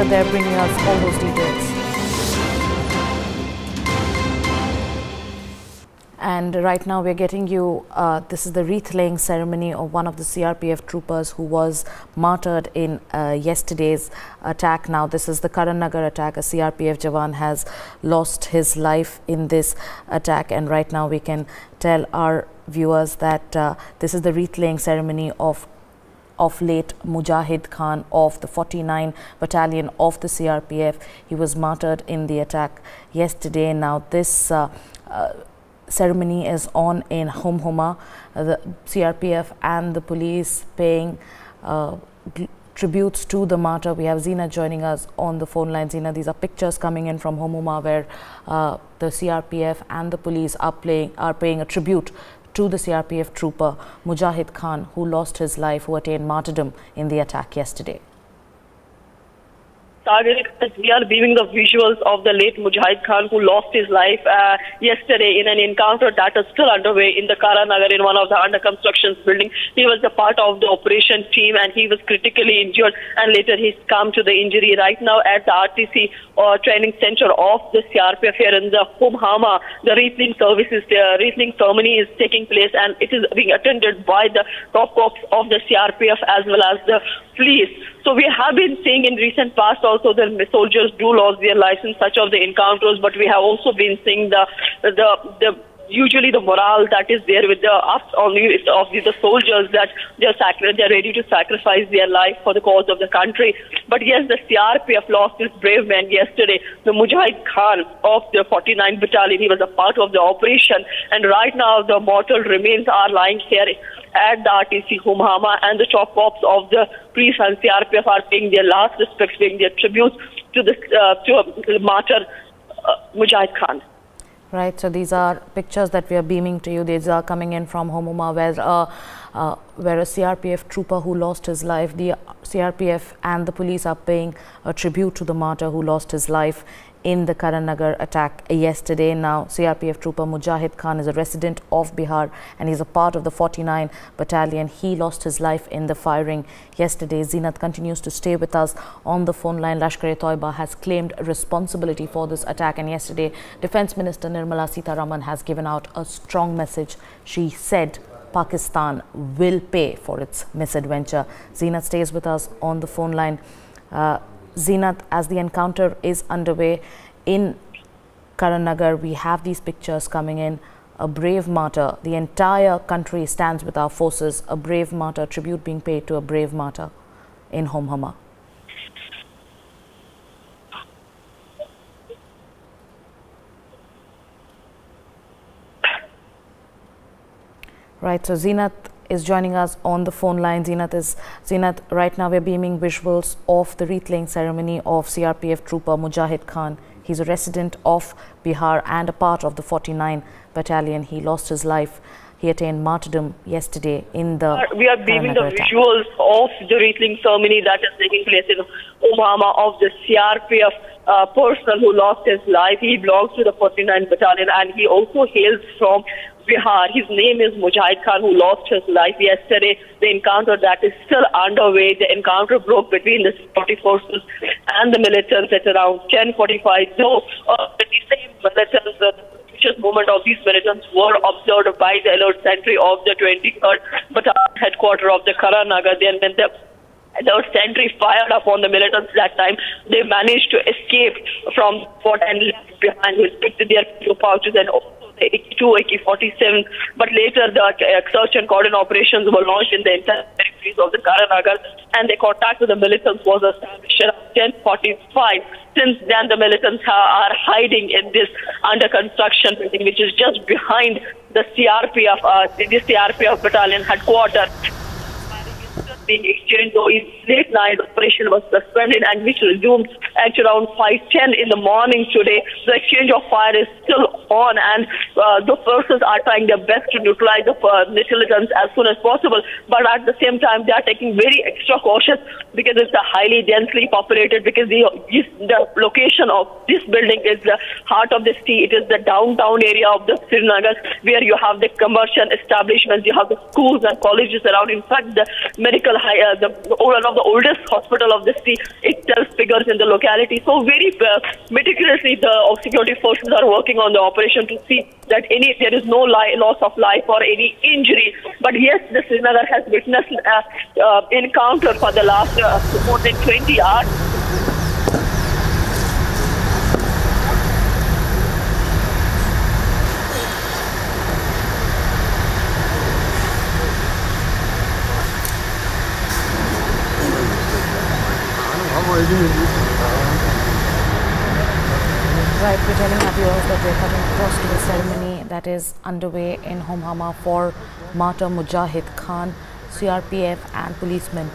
They're bringing us all those details. And right now we're getting you, this is the wreath-laying ceremony of one of the CRPF troopers who was martyred in yesterday's attack. Now this is the Srinagar attack. A CRPF Jawan has lost his life in this attack, and right now we can tell our viewers that this is the wreath-laying ceremony of late Mujahid Khan of the 49 Battalion of the CRPF. He was martyred in the attack yesterday. Now this ceremony is on in Homhoma. The CRPF and the police paying tributes to the martyr. We have Zina joining us on the phone line. Zina, these are pictures coming in from Homhoma where the CRPF and the police are paying a tribute to the CRPF trooper Mujahid Khan, who lost his life, who attained martyrdom in the attack yesterday. We are viewing the visuals of the late Mujahid Khan, who lost his life yesterday in an encounter that is still underway in the Srinagar in one of the under construction buildings. He was a part of the operation team and he was critically injured, and later he succumbed to the injury. Right now at the RTC training center of the CRPF here in the Homhama, the wreathing ceremony is taking place, and it is being attended by the top cops of the CRPF as well as the police. So we have been seeing in recent past also the soldiers do lose their lives in such of the encounters, but we have also been seeing usually the morale that is there with the soldiers, that they're ready to sacrifice their life for the cause of the country. But yes, the CRPF lost this brave man yesterday, the Mujahid Khan of the 49 Battalion. He was a part of the operation, and right now the mortal remains are lying here at the RTC Homhama, and the top cops of the police and CRPF are paying their last respects, paying their tributes to the martyr Mujahid Khan. Right, so these are pictures that we are beaming to you. These are coming in from Homhoma, where a CRPF trooper who lost his life. The CRPF and the police are paying a tribute to the martyr who lost his life in the Srinagar attack yesterday. Now, CRPF trooper Mujahid Khan is a resident of Bihar and he's a part of the 49 Battalion. He lost his life in the firing yesterday. Zinat continues to stay with us on the phone line. Lashkar-e-Toiba has claimed responsibility for this attack, and yesterday Defence Minister Nirmala Sitharaman has given out a strong message. She said Pakistan will pay for its misadventure. Zinat stays with us on the phone line. Zinat, as the encounter is underway in Srinagar, we have these pictures coming in. A brave martyr. The entire country stands with our forces. A brave martyr, tribute being paid to a brave martyr in Homhama. Right, so Zinat is joining us on the phone line. Zinat, right now we're beaming visuals of the wreath-laying ceremony of CRPF trooper Mujahid Khan. He's a resident of Bihar and a part of the 49 Battalion. He lost his life. He attained martyrdom yesterday in the We are beaming the visuals of the wreath-laying ceremony that is taking place in Homhama of the CRPF person who lost his life. He belongs to the 49 Battalion and he also hails from Bihar. His name is Mujahid Khan, who lost his life yesterday. The encounter that is still underway. The encounter broke between the security forces and the militants at around 10:45. Though the same militants, the suspicious movement of these militants were observed by the alert sentry of the 23rd Battalion headquarters of the Srinagar. Then when the alert sentry fired upon the militants that time, they managed to escape from the fort and left behind with their pouches and also the AK-2, AK-47. But later the search and cordon operations were launched in the entire territories of the Srinagar, and the contact with the militants was established at 10:45. Since then, the militants are hiding in this under construction building, which is just behind the CRPF Battalion headquarters. Being exchanged, though its late night operation was suspended and which resumed at around 5:10 in the morning today. The exchange of fire is still on, and the forces are trying their best to neutralize the militants as soon as possible. But at the same time, they are taking very extra cautious because it's a highly densely populated. Because the location of this building is the heart of the city. It is the downtown area of the Srinagar, where you have the commercial establishments, you have the schools and colleges around. In fact, the medical one of the oldest hospital of the city itself figures in the locality. So very meticulously, the security forces are working on the operation to see that there is no loss of life or any injury. But yes, the Srinagar has witnessed encounter for the last more than 20 hours. Right, we're telling our viewers that we're coming across to the ceremony that is underway in Homhama for martyr Mujahid Khan. CRPF and policemen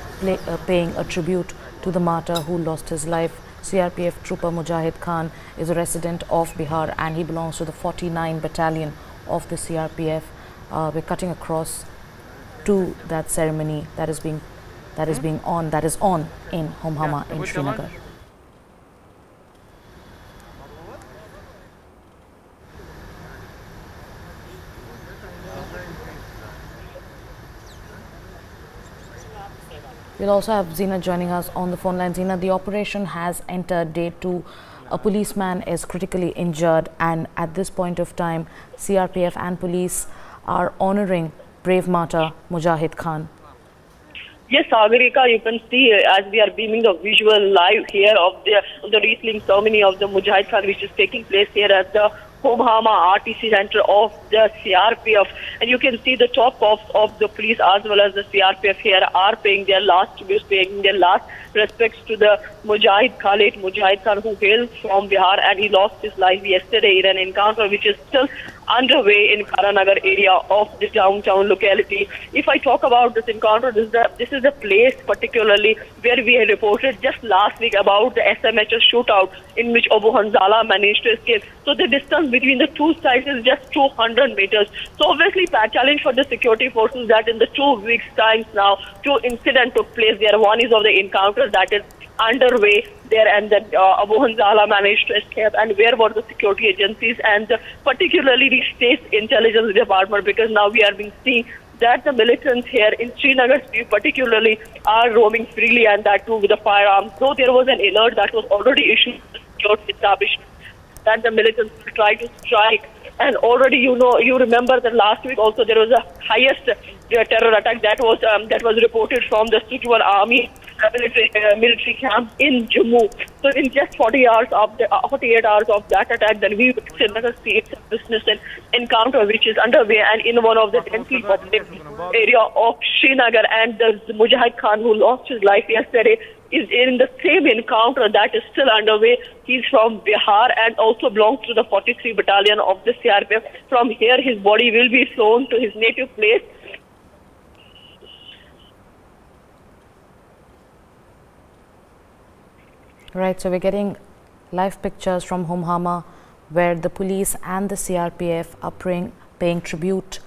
paying a tribute to the martyr who lost his life. CRPF trooper Mujahid Khan is a resident of Bihar and he belongs to the 49 battalion of the CRPF. We're cutting across to that ceremony that is on in Homhama in Srinagar. We'll also have Zina joining us on the phone line. Zina, the operation has entered day 2. A policeman is critically injured, and at this point of time, CRPF and police are honoring brave martyr Mujahid Khan. Yes, Sagarika, you can see as we are beaming the visual live here of the wreathing ceremony of the Mujahid Khan, which is taking place here at the Homhama RTC center of the CRPF, and you can see the top of the police as well as the CRPF here are paying their last respects to the Mujahid Khan, late Mujahid Khan, who hails from Bihar, and he lost his life yesterday in an encounter which is still underway in Srinagar area of the downtown locality. If I talk about this encounter, this is a place particularly where we had reported just last week about the SMHS shootout in which Abu Hanzala managed to escape. So the distance between the two sides is just 200 meters. So obviously a challenge for the security forces that in the 2 weeks time now, 2 incidents took place there. One is of the encounter that is underway there, and then Abu Hanzala managed to escape, and where were the security agencies and particularly the state intelligence department, because now we are being seen that the militants here in Srinagar particularly are roaming freely, and that too with the firearms. So there was an alert that was already issued to the security establishment that the militants will try to strike. And already, you remember that last week also there was a highest terror attack that was reported from the Srinagar army military camp in Jammu. So in just 48 hours of that attack, then we see it's a business and encounter which is underway, and in one of the densely populated area of Srinagar, and the Mujahid Khan who lost his life yesterday is in the same encounter that is still underway. He's from Bihar and also belongs to the 43 battalion of the CRPF. From here, his body will be flown to his native place. Right, so we're getting live pictures from Homhama where the police and the CRPF are paying tribute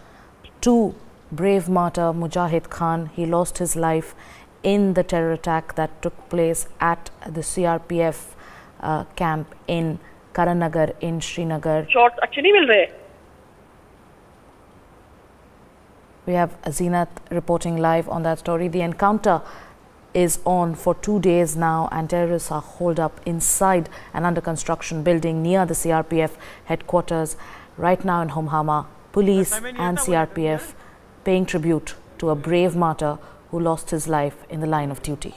to brave martyr Mujahid Khan. He lost his life in the terror attack that took place at the CRPF camp in Srinagar in Srinagar. Shots अच्छे नहीं मिल रहे. We have Zinat reporting live on that story. The encounter is on for 2 days now, and terrorists are holed up inside an under construction building near the CRPF headquarters. Right now in Homhama, police and CRPF paying tribute to a brave martyr who lost his life in the line of duty.